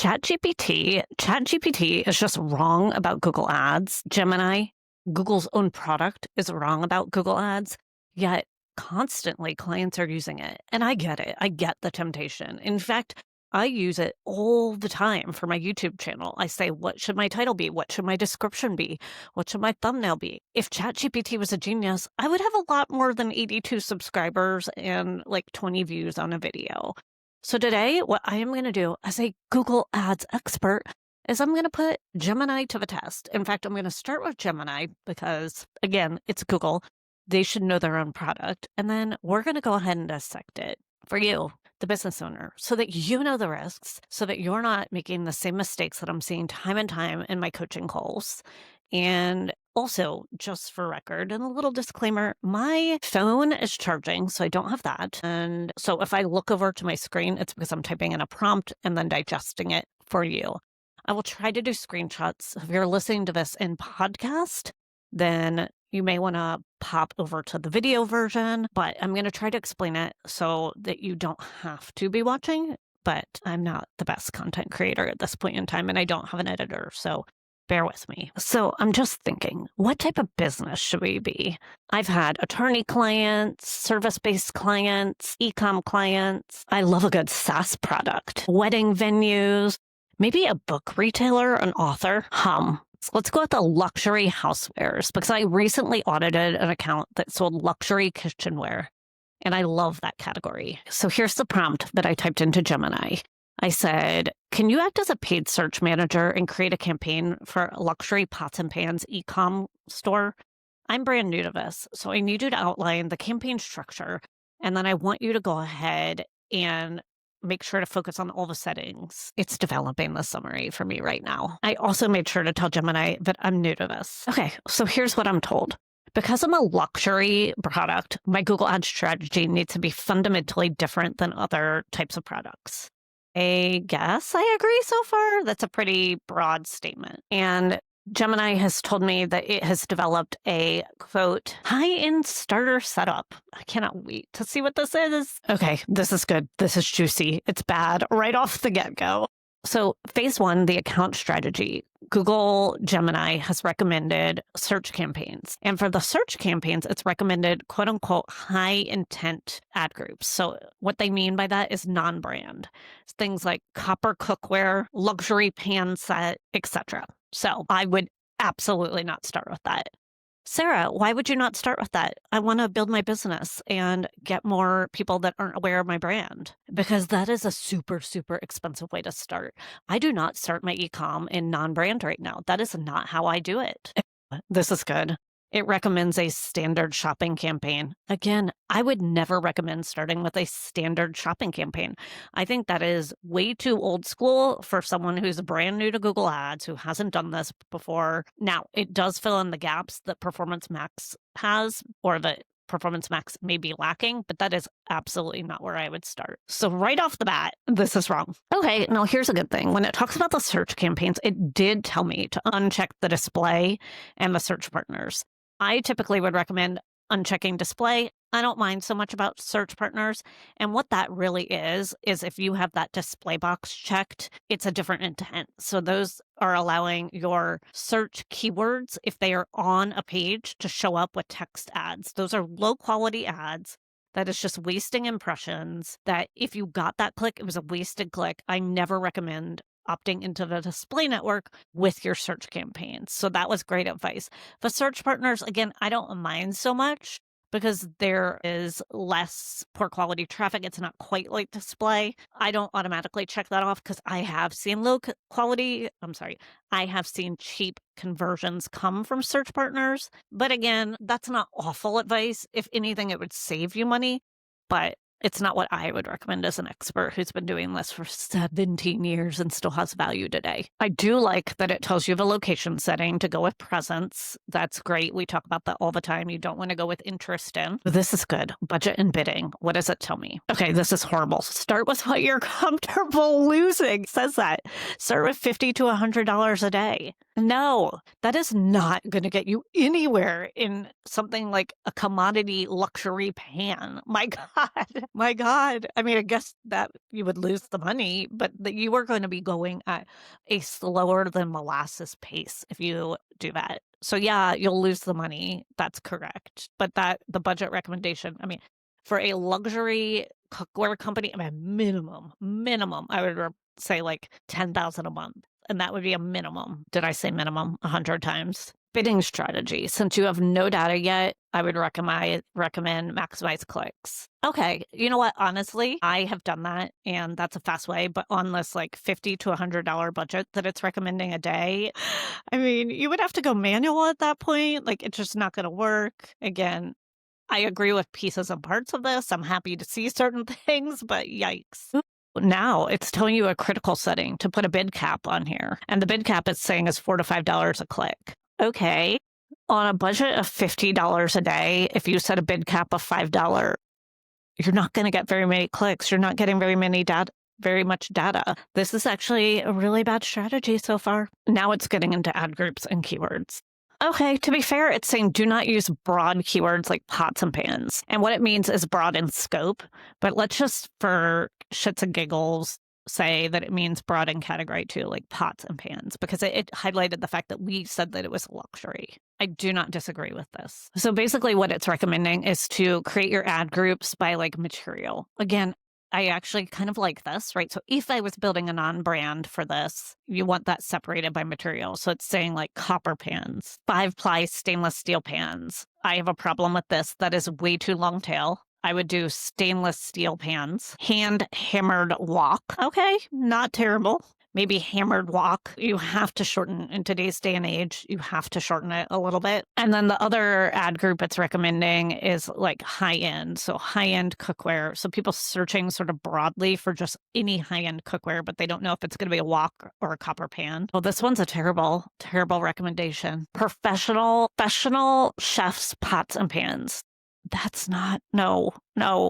ChatGPT is just wrong about Google Ads. Gemini, Google's own product, is wrong about Google Ads, yet constantly clients are using it. And I get it. I get the temptation. In fact, I use it all the time for my YouTube channel. I say, what should my title be? What should my description be? What should my thumbnail be? If ChatGPT was a genius, I would have a lot more than 82 subscribers and like 20 views on a video. So today, what I am going to do as a Google Ads expert is I'm going to put Gemini to the test. In fact, I'm going to start with Gemini because, again, it's Google. They should know their own product. And then we're going to go ahead and dissect it for you, the business owner, so that you know the risks, so that you're not making the same mistakes that I'm seeing time and time in my coaching calls. And also, just for record and a little disclaimer, my phone is charging, so I don't have that. And so if I look over to my screen, it's because I'm typing in a prompt and then digesting it for you. I will try to do screenshots. If you're listening to this in podcast, then you may want to pop over to the video version, but I'm going to try to explain it so that you don't have to be watching. But I'm not the best content creator at this point in time, and I don't have an editor, so bear with me. So I'm just thinking, what type of business should we be? I've had attorney clients, service-based clients, e-com clients. I love a good SaaS product, wedding venues, maybe a book retailer, an author. So let's go with the luxury housewares because I recently audited an account that sold luxury kitchenware, and I love that category. So here's the prompt that I typed into Gemini. I said, can you act as a paid search manager and create a campaign for a luxury pots and pans e-com store? I'm brand new to this, so I need you to outline the campaign structure, and then I want you to go ahead and make sure to focus on all the settings. It's developing the summary for me right now. I also made sure to tell Gemini that I'm new to this. Okay, so here's what I'm told. Because I'm a luxury product, my Google Ads strategy needs to be fundamentally different than other types of products. I guess I agree so far. That's a pretty broad statement. And Gemini has told me that it has developed a, quote, high-end starter setup. I cannot wait to see what this is. Okay, this is good. This is juicy. It's bad right off the get-go. So phase one, the account strategy. Google Gemini has recommended search campaigns. And for the search campaigns, it's recommended, quote unquote, high intent ad groups. So what they mean by that is non-brand. It's things like copper cookware, luxury pan set, etc. So I would absolutely not start with that. Sarah, why would you not start with that? I want to build my business and get more people that aren't aware of my brand, because that is a super, super expensive way to start. I do not start my e-com in non-brand right now. That is not how I do it. This is good. It recommends a standard shopping campaign. Again, I would never recommend starting with a standard shopping campaign. I think that is way too old school for someone who's brand new to Google Ads, who hasn't done this before. Now, it does fill in the gaps that Performance Max has, or that Performance Max may be lacking, but that is absolutely not where I would start. So right off the bat, this is wrong. Okay, now here's a good thing. When it talks about the search campaigns, it did tell me to uncheck the display and the search partners. I typically would recommend unchecking display. I don't mind so much about search partners. And what that really is if you have that display box checked, it's a different intent. So those are allowing your search keywords, if they are on a page, to show up with text ads. Those are low quality ads. That is just wasting impressions, that if you got that click, it was a wasted click. I never recommend opting into the display network with your search campaigns. So that was great advice. The search partners, again, I don't mind so much because there is less poor quality traffic. It's not quite like display. I don't automatically check that off because I have seen I have seen cheap conversions come from search partners. But again, that's not awful advice. If anything, it would save you money, but it's not what I would recommend as an expert who's been doing this for 17 years and still has value today. I do like that it tells you the location setting to go with presence. That's great. We talk about that all the time. You don't want to go with interest in. This is good. Budget and bidding. What does it tell me? Okay, this is horrible. Start with what you're comfortable losing. It says that. Start with $50 to $100 a day. No, that is not gonna get you anywhere in something like a commodity luxury pan. My god, my god. I mean, I guess that you would lose the money, but that you are gonna be going at a slower than molasses pace if you do that. So, yeah, you'll lose the money, that's correct, but that the budget recommendation, I mean, for a luxury cookware company, I mean, minimum, I would say, like, 10,000 a month, and that would be a minimum. Did I say minimum 100 times? Bidding strategy. Since you have no data yet, I would recommend maximize clicks. Okay, you know what? Honestly, I have done that, and that's a fast way, but on this, like, $50 to $100 budget that it's recommending a day, I mean, you would have to go manual at that point, like, it's just not gonna work. Again, I agree with pieces and parts of this. I'm happy to see certain things, but yikes. Now it's telling you a critical setting to put a bid cap on here. And the bid cap it's saying is $4 to $5 a click. Okay. On a budget of $50 a day, if you set a bid cap of $5, you're not going to get very many clicks. You're not getting very much data. This is actually a really bad strategy so far. Now it's getting into ad groups and keywords. Okay, to be fair, it's saying do not use broad keywords like pots and pans. And what it means is broad in scope, but let's just, for shits and giggles, say that it means broad in category too, like pots and pans, because it highlighted the fact that we said that it was luxury. I do not disagree with this. So basically what it's recommending is to create your ad groups by like material. Again, I actually kind of like this, right? So if I was building a non-brand for this, you want that separated by material. So it's saying like copper pans, 5-ply stainless steel pans. I have a problem with this. That is way too long tail. I would do stainless steel pans, hand hammered wok. Okay, not terrible. Maybe hammered wok. You have to shorten in today's day and age. You have to shorten it a little bit. And then the other ad group it's recommending is like high end. So high end cookware. So people searching sort of broadly for just any high end cookware, but they don't know if it's going to be a wok or a copper pan. Well, this one's a terrible, terrible recommendation. Professional chefs, pots and pans. That's not, no,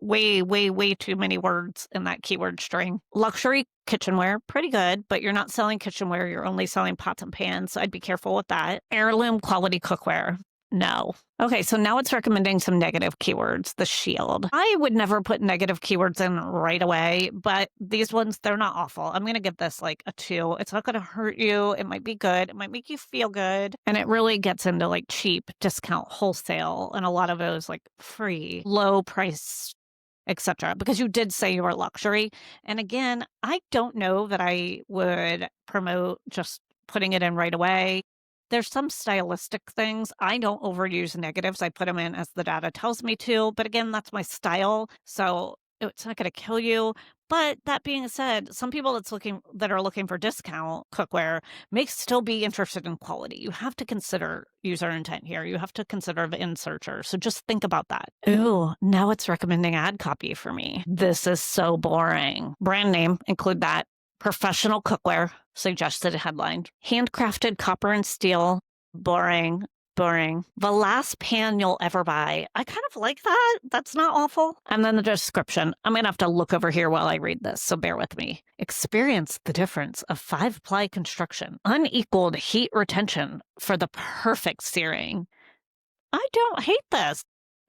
way too many words in that keyword string. Luxury kitchenware, pretty good, but you're not selling kitchenware. You're only selling pots and pans. So I'd be careful with that. Heirloom quality cookware. No. Okay, so now it's recommending some negative keywords. The shield. I would never put negative keywords in right away, but these ones, they're not awful. I'm going to give this like a 2. It's not going to hurt you. It might be good. It might make you feel good. And it really gets into like cheap, discount, wholesale, and a lot of those like free, low price, etc. Because you did say you were luxury. And again, I don't know that I would promote just putting it in right away. There's some stylistic things. I don't overuse negatives. I put them in as the data tells me to. But again, that's my style. So it's not going to kill you. But that being said, some people that are looking for discount cookware may still be interested in quality. You have to consider user intent here. You have to consider the end searcher. So just think about that. Ooh, now it's recommending ad copy for me. This is so boring. Brand name, include that. Professional cookware, suggested headline. Handcrafted copper and steel, boring. The last pan you'll ever buy. I kind of like that. That's not awful. And then the description. I'm going to have to look over here while I read this, so bear with me. Experience the difference of 5-ply construction. Unequaled heat retention for the perfect searing. I don't hate this.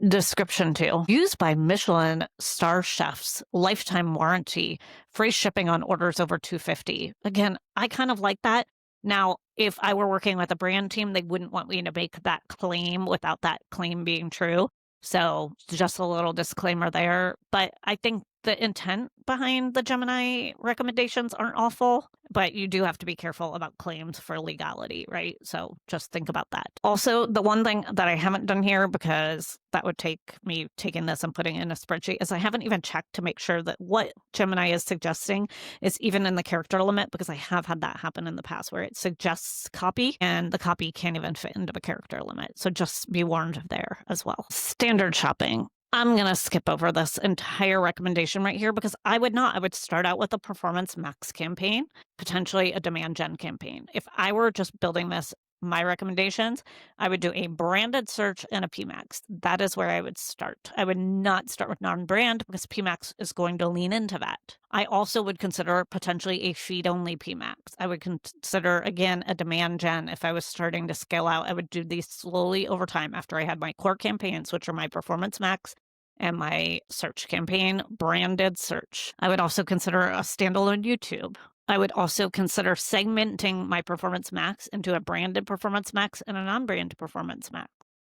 Description 2. Used by Michelin star chefs. Lifetime warranty. Free shipping on orders over $250. Again, I kind of like that. Now, if I were working with a brand team, they wouldn't want me to make that claim without that claim being true. So just a little disclaimer there. But I think the intent behind the Gemini recommendations aren't awful, but you do have to be careful about claims for legality, right? So just think about that. Also, the one thing that I haven't done here, because that would take me taking this and putting it in a spreadsheet, is I haven't even checked to make sure that what Gemini is suggesting is even in the character limit, because I have had that happen in the past where it suggests copy and the copy can't even fit into the character limit. So just be warned there as well. Standard shopping. I'm going to skip over this entire recommendation right here because I would not. I would start out with a performance max campaign, potentially a demand gen campaign. If I were just building this my recommendations, I would do a branded search and a PMAX. That is where I would start. I would not start with non-brand because PMAX is going to lean into that. I also would consider potentially a feed-only PMAX. I would consider, again, a demand gen. If I was starting to scale out, I would do these slowly over time after I had my core campaigns, which are my Performance Max and my search campaign, branded search. I would also consider a standalone YouTube. I would also consider segmenting my Performance Max into a branded Performance Max and a non-brand Performance Max.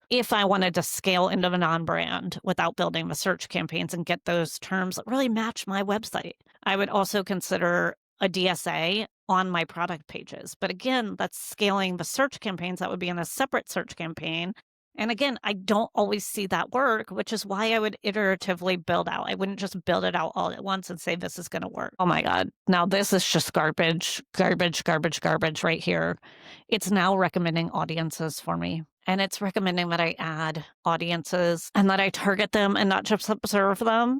If I wanted to scale into a non-brand without building the search campaigns and get those terms that really match my website, I would also consider a DSA on my product pages. But again, that's scaling the search campaigns. That would be in a separate search campaign. And again, I don't always see that work, which is why I would iteratively build out. I wouldn't just build it out all at once and say, this is going to work. Oh my God. Now this is just garbage right here. It's now recommending audiences for me. And it's recommending that I add audiences and that I target them and not just observe them.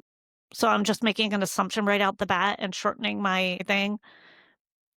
So I'm just making an assumption right out the bat and shortening my thing.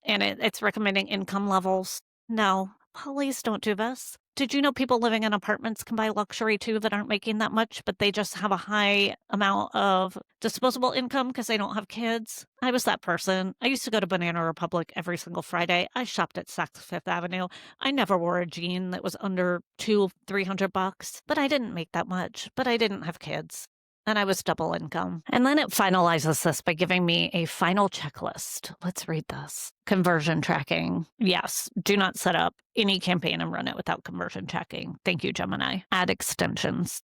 And it's recommending income levels. No, please don't do this. Did you know people living in apartments can buy luxury too that aren't making that much, but they just have a high amount of disposable income because they don't have kids? I was that person. I used to go to Banana Republic every single Friday. I shopped at Saks Fifth Avenue. I never wore a jean that was under $200-300, but I didn't make that much, but I didn't have kids. And I was double income. And then it finalizes this by giving me a final checklist. Let's read this. Conversion tracking. Yes, do not set up any campaign and run it without conversion tracking. Thank you, Gemini. Add extensions.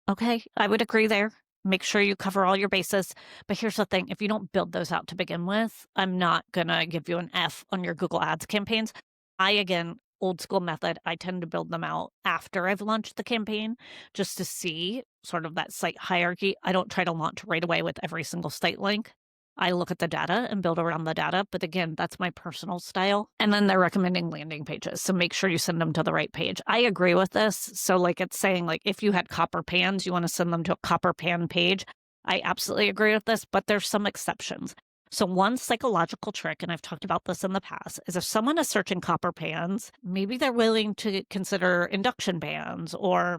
Okay, I would agree there. Make sure you cover all your bases. But here's the thing. If you don't build those out to begin with, I'm not going to give you an F on your Google Ads campaigns. Again, old school method, I tend to build them out after I've launched the campaign just to see sort of that site hierarchy. I don't try to launch right away with every single site link. I look at the data and build around the data. But again, that's my personal style. And then they're recommending landing pages. So make sure you send them to the right page. I agree with this. So like it's saying like if you had copper pans, you want to send them to a copper pan page. I absolutely agree with this, but there's some exceptions. So one psychological trick, and I've talked about this in the past, is if someone is searching copper pans, maybe they're willing to consider induction pans or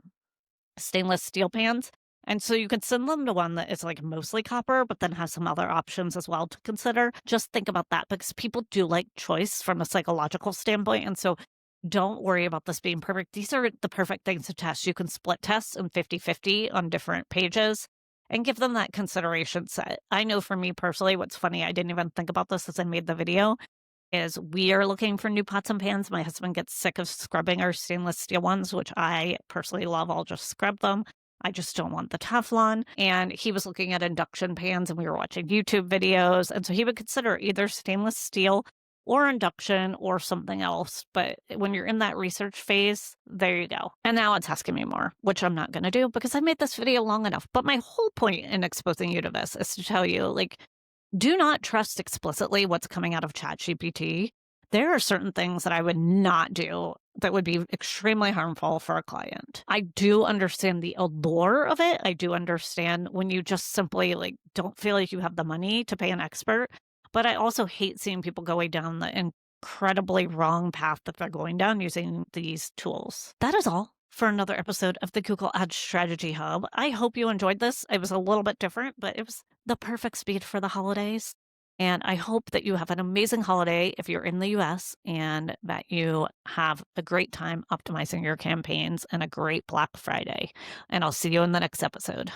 stainless steel pans. And so you can send them to one that is like mostly copper, but then has some other options as well to consider. Just think about that because people do like choice from a psychological standpoint. And so don't worry about this being perfect. These are the perfect things to test. You can split tests in 50-50 on different pages and give them that consideration set. I know for me personally, what's funny, I didn't even think about this as I made the video, is we are looking for new pots and pans. My husband gets sick of scrubbing our stainless steel ones, which I personally love. I'll just scrub them. I just don't want the Teflon. And he was looking at induction pans and we were watching YouTube videos. And so he would consider either stainless steel or induction or something else. But when you're in that research phase, there you go. And now it's asking me more, which I'm not going to do because I made this video long enough. But my whole point in exposing you to this is to tell you, like, do not trust explicitly what's coming out of ChatGPT. There are certain things that I would not do that would be extremely harmful for a client. I do understand the allure of it. I do understand when you just simply like don't feel like you have the money to pay an expert. But I also hate seeing people going down the incredibly wrong path that they're going down using these tools. That is all for another episode of the Google Ads Strategy Hub. I hope you enjoyed this. It was a little bit different, but it was the perfect speed for the holidays. And I hope that you have an amazing holiday if you're in the US and that you have a great time optimizing your campaigns and a great Black Friday. And I'll see you in the next episode.